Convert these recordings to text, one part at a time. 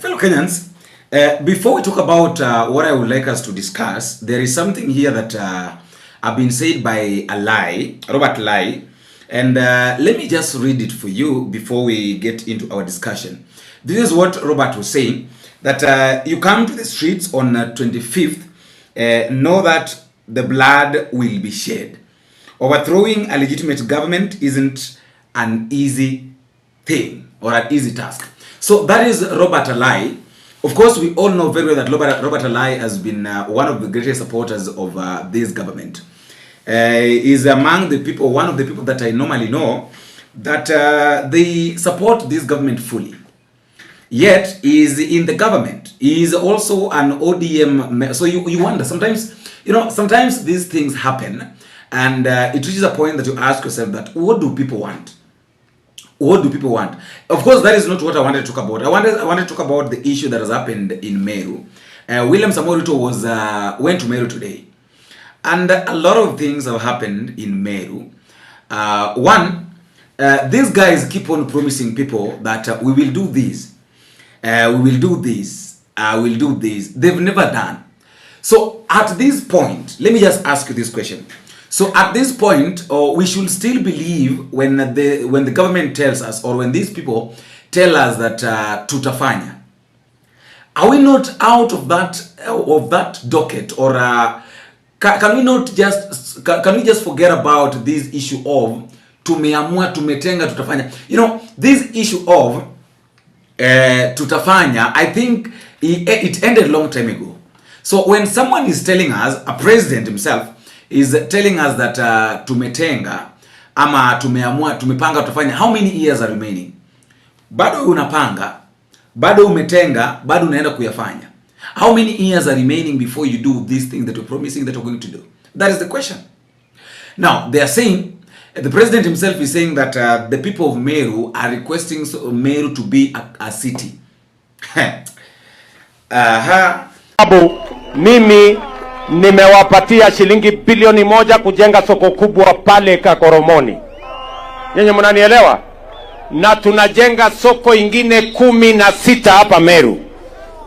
Fellow Kenyans, before we talk about what I would like us to discuss, there is something here that have been said by Robert Lai, and let me just read it for you before we get into our discussion. This is what Robert was saying, that you come to the streets on 25th, know that the blood will be shed. Overthrowing a legitimate government isn't an easy thing or an easy task. So that is Robert Lai. Of course, we all know very well that Robert Lai has been one of the greatest supporters of this government. Is among the people, one of the people that I normally know that they support this government fully. Yet is in the government. He is also an ODM. So you wonder sometimes, sometimes these things happen, and it reaches a point that you ask yourself that what do people want? What do people want? Of course, that is not what I wanted to talk about. I wanted to talk about the issue that has happened in MERU. William Samoei Ruto went to MERU today, and a lot of things have happened in MERU. One, these guys keep on promising people that we will do this, we will do this, we will do this. They've never done. So at this point, let me just ask you this question. So at this point, we should still believe when the government tells us, or when these people tell us that tutafanya. Are we not out of that docket, or can we just forget about this issue of tumeamua, tumetenga, tutafanya? This issue of tutafanya, I think it ended long time ago. So when someone is telling us, a president himself is telling us that tumetenga ama tumeamua, tumepanga, tutafanya, how many years are remaining? Bado unapanga, bado umetenga, bado unaenda kuyafanya. How many years are remaining before you do this thing that you're promising that you're going to do? That is the question. Now, they are saying, the president himself is saying that the people of MERU are requesting MERU to be a city. Mimi nimewapatia shilingi bilioni 1 kujenga soko kubwa pale Kakoromoni. Nyenye mnanielewa? Na tunajenga soko ingine 16 hapa Meru.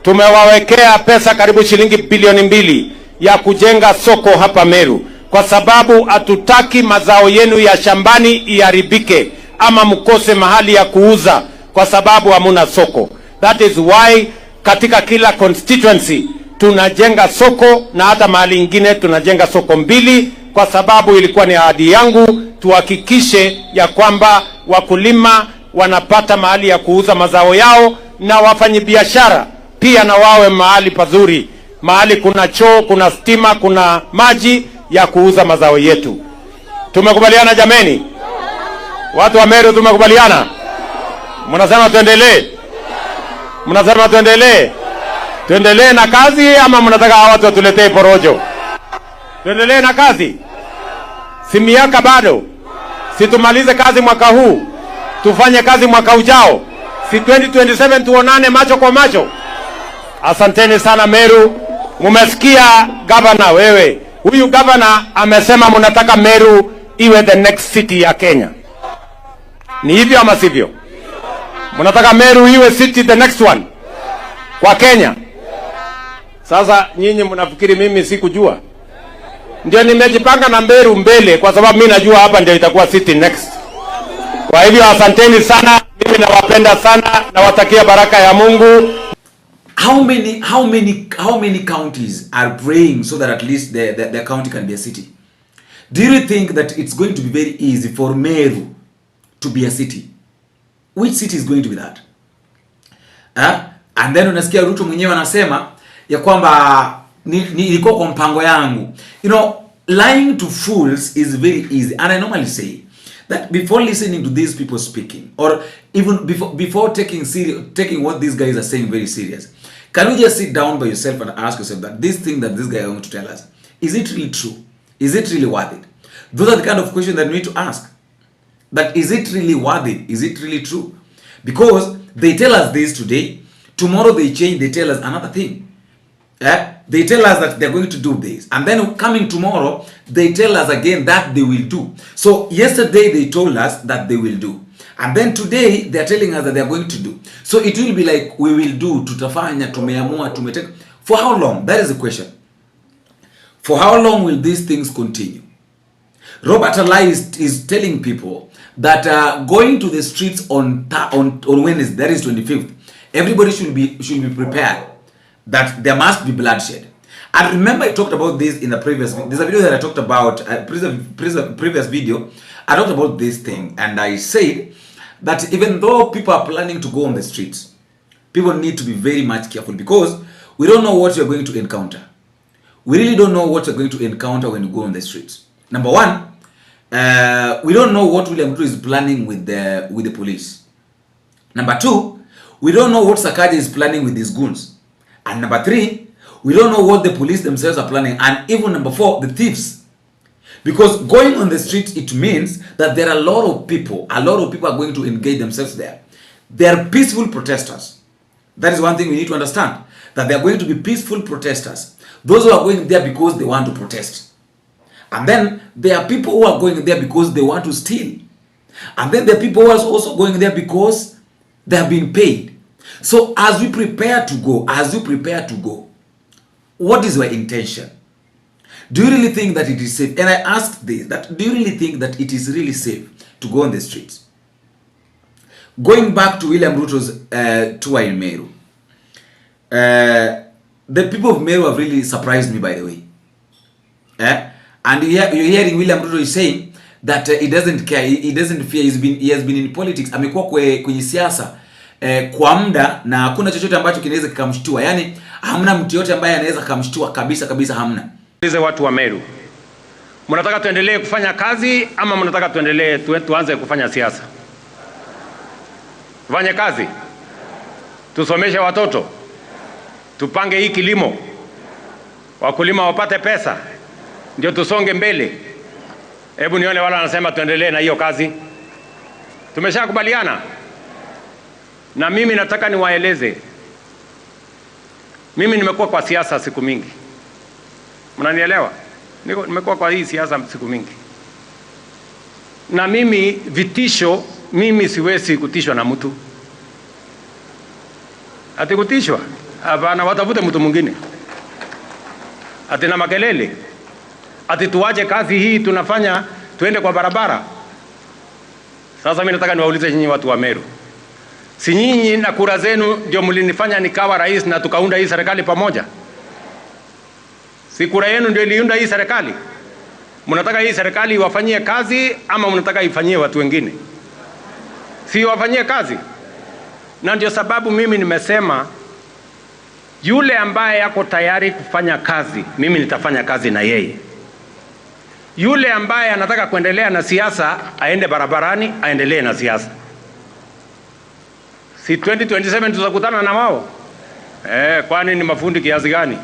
Tumewawekea pesa karibu shilingi bilioni 2 ya kujenga soko hapa Meru, kwa sababu hatutaki mazao yenu ya shambani iharibike ama mkose mahali ya kuuza kwa sababu hamuna soko. That is why katika kila constituency tunajenga soko, na hata mahali ingine tunajenga soko 2, kwa sababu ilikuwa ni ahadi yangu tuhakikishe ya kwamba wakulima wanapata mahali ya kuuza mazao yao, na wafanyabiashara pia na wawe mahali pazuri, mahali kuna choo, kuna stima, kuna maji ya kuuza mazao yetu. Tumekubaliana jameni? Watu wa Meru tumekubaliana? Mnasema tuendelee? Mnasema tuendelee? Tuendelee na kazi ama mnataka watu watuletee porojo? Tuendelee na kazi? Si miaka bado? Si tumalize kazi mwaka huu, tufanye kazi mwaka ujao? Si 2027 tuonane macho kwa macho? Asanteni sana Meru. Mumesikia governor wewe. Huyu governor amesema mnataka Meru iwe the next city ya Kenya. Ni hivyo ama sivyo? Mnataka Meru iwe city the next one kwa Kenya. Sasa nyinyi mnafikiri mimi sikujua? Ndio nimejipanga na Meru mbele, kwa sababu mimi najua hapa ndio itakuwa city next. Kwa hivyo asanteni sana, mimi nawapenda sana, nawatakia baraka ya Mungu. How many counties are praying so that at least the county can be a city? Do you think that it's going to be very easy for Meru to be a city? Which city is going to be that? And then unasikia Ruto mwenyewe anasema ya kwamba nilikuwa kwa mpango yangu. Lying to fools is very easy, and I normally say that before listening to these people speaking, or even before taking what these guys are saying very serious, can you just sit down by yourself and ask yourself that this thing that this guy is going to tell us, is it really true? Is it really worth it? Those are the kind of questions that we need to ask. That is it really worth it? Is it really true? Because they tell us this today, tomorrow they change, they tell us another thing. They tell us that they're going to do this, and then coming tomorrow they tell us again that they will do. So yesterday they told us that they will do, and then today they're telling us that they're going to do. So it will be like, we will do, tutafanya, tumeamua, tumeteka. For how long? That is the question. For how long will these things continue? Robert Alai is telling people that going to the streets on Wednesday, that is 25th, everybody should be prepared that there must be bloodshed. And remember, I talked about this in the previous video. There's a video that I talked about, previous video. I talked about this thing, and I said that even though people are planning to go on the streets, people need to be very much careful, because we don't know what you're going to encounter. We really don't know what you're going to encounter when you go on the streets. Number one, we don't know what William Ruto is planning with the police. Number two, we don't know what Sakaja is planning with these goons. And number three, we don't know what the police themselves are planning. And even number four, the thieves. Because going on the street, it means that there are a lot of people are going to engage themselves there. They are peaceful protesters. That is one thing we need to understand, that they are going to be peaceful protesters. Those who are going there because they want to protest. And then there are people who are going there because they want to steal. And then there are people who are also going there because they have been paid. So as we prepare to go, what is your intention? Do you really think that it is safe? And I asked this, that do you really think that it is really safe to go on the streets? Going back to William Ruto's tour in MERU, the people of MERU have really surprised me, by the way. And you're hearing William Ruto is saying that he doesn't care, he doesn't fear. He has been in politics, amekuwa kwenye siasa kwa muda, na hakuna chochote ambacho kinaweza kikamshtua. Yani hamna mtu yote ambaye anaweza kumshtua kabisa, hamna. Hizo watu wa MERU, mnataka tuendelee kufanya kazi ama mnataka tuanze kufanya siasa? Tufanye kazi, tusomeshe watoto, tupange hii kilimo, wakulima wapate pesa, ndio tusonge mbele. Hebu nione wala wanasema tuendelee na hiyo kazi. Tumeshakubaliana. Na mimi nataka niwaeleze, mimi nimekuwa kwa siasa siku mingi. Mnanielewa? Nimekuwa kwa hii siasa siku mingi. Na mimi vitisho, mimi siwezi kutishwa na mtu. Ati kutishwa? Hapana, watafute mtu mwingine. Ati na makelele. Ati tuache kazi hii tunafanya, tuende kwa barabara. Sasa mimi nataka niwaulize nyinyi watu wa MERU. Si nyinyi na kura zenu ndio mlinifanya nikawa rais na tukaunda hii serikali pamoja? Si kura yenu ndio iliunda hii serikali? Mnataka hii serikali iwafanyie kazi ama mnataka ifanyie watu wengine? Si wafanyie kazi. Na ndio sababu mimi nimesema yule ambaye yako tayari kufanya kazi, mimi nitafanya kazi na yeye. Yule ambaye anataka kuendelea na siasa, aende barabarani, aendelee na siasa. Si 2027 tutakutana na wao? Kwani ni mafundi kiasi gani?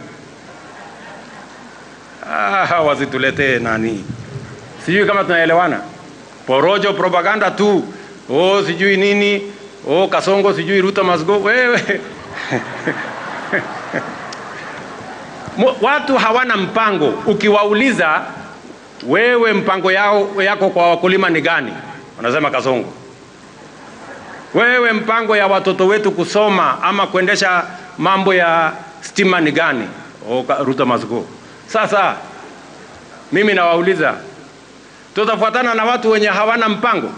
Wasituletee nani. Sijui kama tunaelewana. Porojo, propaganda tu. Sijui nini. Kasongo, sijui Ruto must go. Wewe. Watu hawana mpango. Ukiwauliza, wewe mpango yako kwa wakulima ni gani? Wanasema Kasongo. Wewe mpango ya watoto wetu kusoma ama kuendesha mambo ya stima ni gani? Ruto must go. Sasa mimi nawauliza, tutafuatana na watu wenye hawana mpango?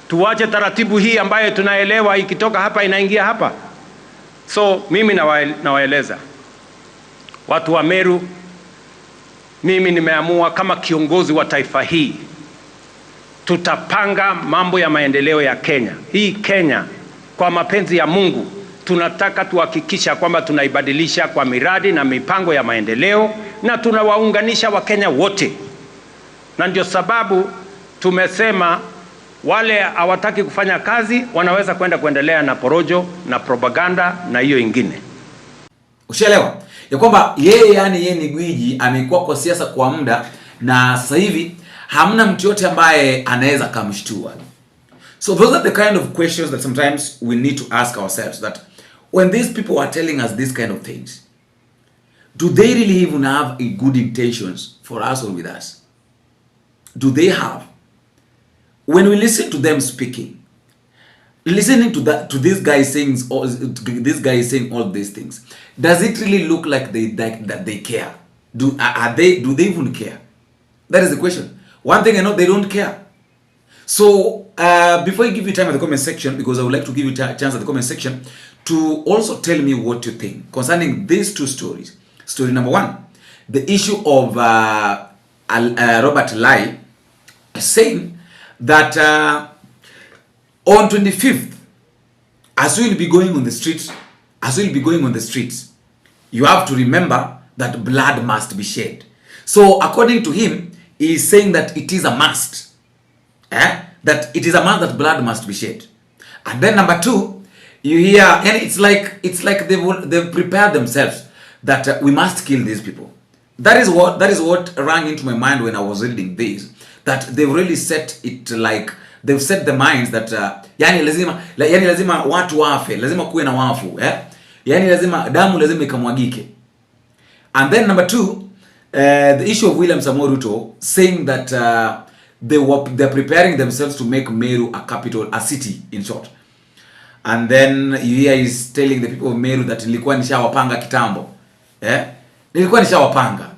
Tuache taratibu hii ambaye tunaelewa ikitoka hapa inaingia hapa. So mimi nawaeleza watu wa MERU, mimi nimeamua kama kiongozi wa taifa hii, tutapanga mambo ya maendeleo ya Kenya. Hii Kenya kwa mapenzi ya Mungu tunataka tuhakikisha kwamba tunaibadilisha kwa miradi na mipango ya maendeleo, na tunawaunganisha Wakenya wote. Na ndio sababu tumesema wale hawataki kufanya kazi wanaweza kuendelea na porojo na propaganda na hiyo ingine. Ushaelewa? Ya kwamba yeye ni gwiji, amekuwa kwa siasa kwa muda, na sasa hivi hamna mtu yote ambaye anaweza kumshtua. So those are the kind of questions that sometimes we need to ask ourselves, that when these people are telling us these kind of things, do they really even have a good intentions for us or with us? Do they have? When we listen to them speaking, listening to this guy saying all these things, does it really look like that they care? Do they even care? That is the question. One thing I know, they don't care. So before I give you time at the comment section, because I would like to give you a chance at the comment section to also tell me what you think concerning these two stories. Story number one, the issue of Robert Lai saying that on 25th, as we will be going on the streets, you have to remember that blood must be shed. So according to him, he is saying that it is a must. That it is a must that blood must be shed. And then number two, you hear, and it's like they've prepared themselves that we must kill these people. That is what rang into my mind when I was reading this. That they've really set it, like they've set the minds that yani lazima watu wafe, lazima kuwe na wafu, yani lazima damu lazima ikamwagike. And then number two, the issue of William Samoei Ruto saying that they're preparing themselves to make Meru a capital, a city in short. And then you hear he's telling the people of Meru that nilikuwa nishawapanga kitambo. Nilikuwa nishawapanga.